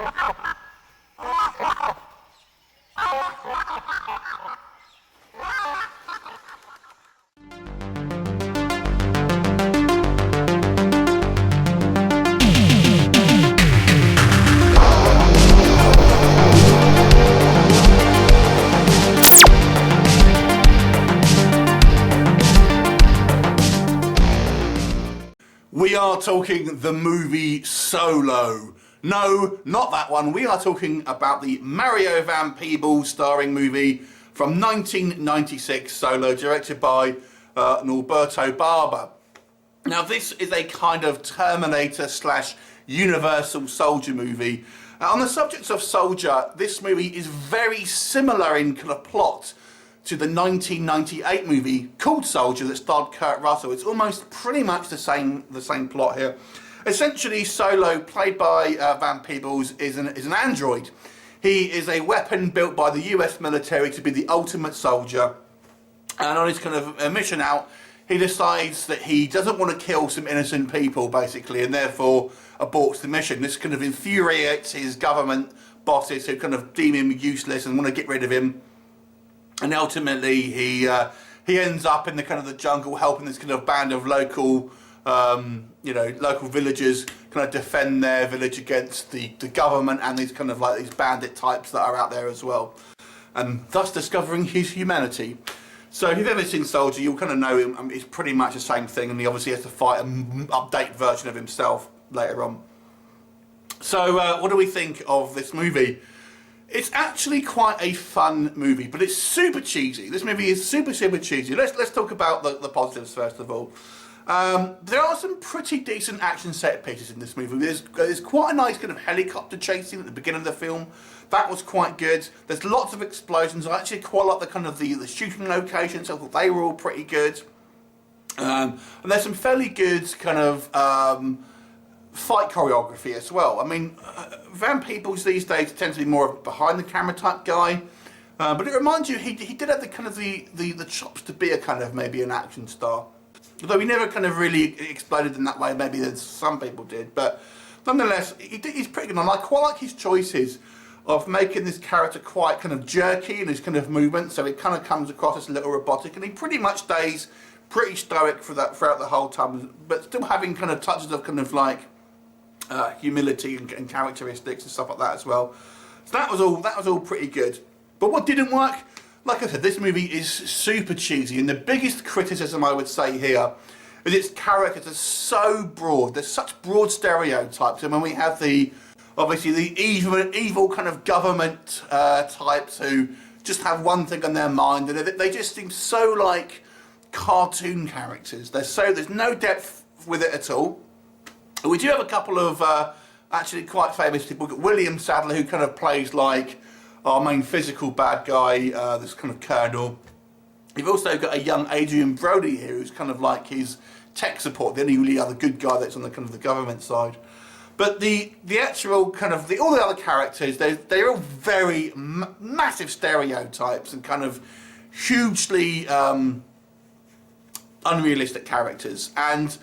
We are talking the movie Solo. No, not that one. We are talking about the Mario Van Peebles starring movie from 1996, Solo, directed by Norberto Barba. Now, this is a kind of Terminator / Universal Soldier movie. On the subject of Soldier, this movie is very similar in kind of plot to the 1998 movie called Soldier that starred Kurt Russell. It's almost pretty much the same plot here. Essentially, Solo, played by Van Peebles, is an android. He is a weapon built by the US military to be the ultimate soldier. And on his kind of mission out, he decides that he doesn't want to kill some innocent people, basically, and therefore aborts the mission. This kind of infuriates his government bosses who kind of deem him useless and want to get rid of him. And ultimately, he ends up in the kind of the jungle, helping this kind of band of local, local villagers kind of defend their village against the government and these kind of like these bandit types that are out there as well, and thus discovering his humanity. So if you've ever seen Soldier, you'll kind of know him. It's pretty much the same thing, and he obviously has to fight an update version of himself later on. So what do we think of this movie? It's actually quite a fun movie, but it's super cheesy. This movie is super cheesy. Let's talk about the positives first of all. There are some pretty decent action set pieces in this movie. There's quite a nice kind of helicopter chasing at the beginning of the film. That was quite good. There's lots of explosions. I actually quite like the kind of the shooting locations. I thought they were all pretty good. And there's some fairly good kind of fight choreography as well. I mean, Van Peebles these days tends to be more of a behind the camera type guy, but it reminds you he did have the kind of the chops to be a kind of maybe an action star. Although he never kind of really exploded in that way, maybe as some people did, but nonetheless, he's pretty good. And I quite like his choices of making this character quite kind of jerky in his kind of movement, so it kind of comes across as a little robotic, and he pretty much stays pretty stoic throughout the whole time, but still having kind of touches of kind of like humility and characteristics and stuff like that as well. So that was all pretty good. But what didn't work? Like I said, this movie is super cheesy, and the biggest criticism I would say here is its characters are so broad. There's such broad stereotypes, and when we have obviously the evil kind of government types who just have one thing on their mind, and they just seem so like cartoon characters. There's no depth with it at all. We do have a couple of actually quite famous people. We've got William Sadler, who kind of plays like our main physical bad guy, this kind of colonel. You've also got a young Adrian Brody here, who's kind of like his tech support, the only really other good guy that's on the kind of the government side. But the actual kind of all the other characters, they're all very massive stereotypes and kind of hugely unrealistic characters. And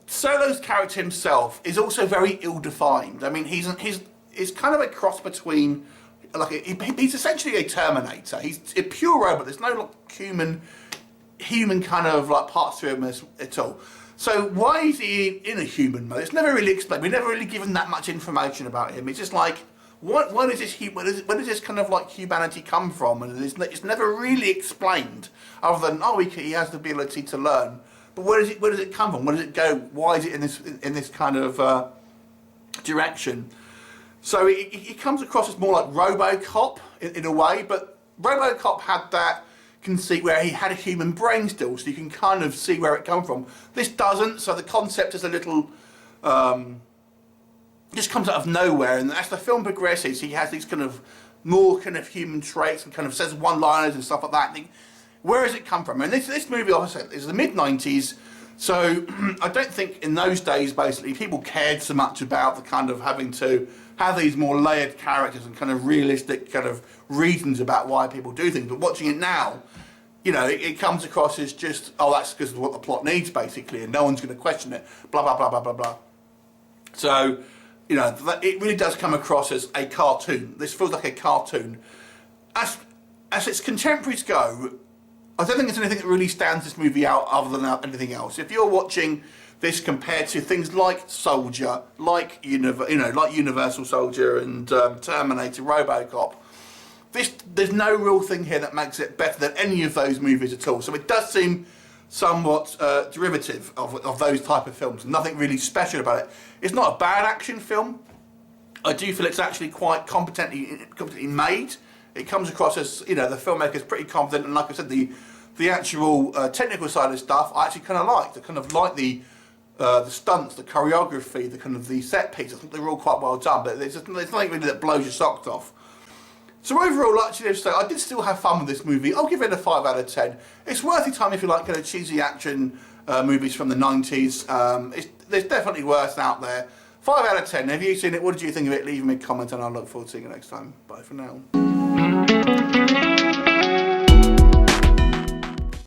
Solo's character himself is also very ill-defined. I mean, he's kind of a cross between, like, he's essentially a Terminator. He's a pure robot. There's no like human kind of like parts to him at all. So why is he in a human mode? It's never really explained. We're never really given that much information about him. It's just like, where does this kind of like humanity come from? And it's never really explained, other than he has the ability to learn. But where does it come from? Where does it go? Why is it in this kind of direction? So he comes across as more like RoboCop in a way, but RoboCop had that conceit where he had a human brain still, so you can kind of see where it comes from. This doesn't, so the concept is a little just comes out of nowhere, and as the film progresses, he has these kind of more kind of human traits and kind of says one-liners and stuff like that. And where has it come from? And this movie, obviously, is the mid-90s, so I don't think in those days, basically, people cared so much about the kind of having to have these more layered characters and kind of realistic kind of reasons about why people do things. But watching it now, you know, it comes across as just, that's because of what the plot needs, basically, and no one's going to question it, blah, blah, blah, blah, blah, blah. So you know, it really does come across as a cartoon. This feels like a cartoon. As its contemporaries go, I don't think there's anything that really stands this movie out other than anything else. If you're watching this compared to things like Soldier, like like Universal Soldier and Terminator, RoboCop, there's no real thing here that makes it better than any of those movies at all. So it does seem somewhat derivative of those type of films. Nothing really special about it. It's not a bad action film. I do feel it's actually quite competently made. It comes across as, you know, the filmmaker's pretty competent, and like I said, the actual technical side of stuff I actually kind of liked. I kind of like the stunts, the choreography, the set piece. I think they're all quite well done, but there's nothing really that blows your socks off. So overall, actually, I did still have fun with this movie. I'll give it a 5 out of 10. It's worth your time if you like kind of cheesy action movies from the 90s. There's definitely worse out there. 5 out of 10. Have you seen it? What did you think of it? Leave me a comment and I'll look forward to seeing you next time. Bye for now.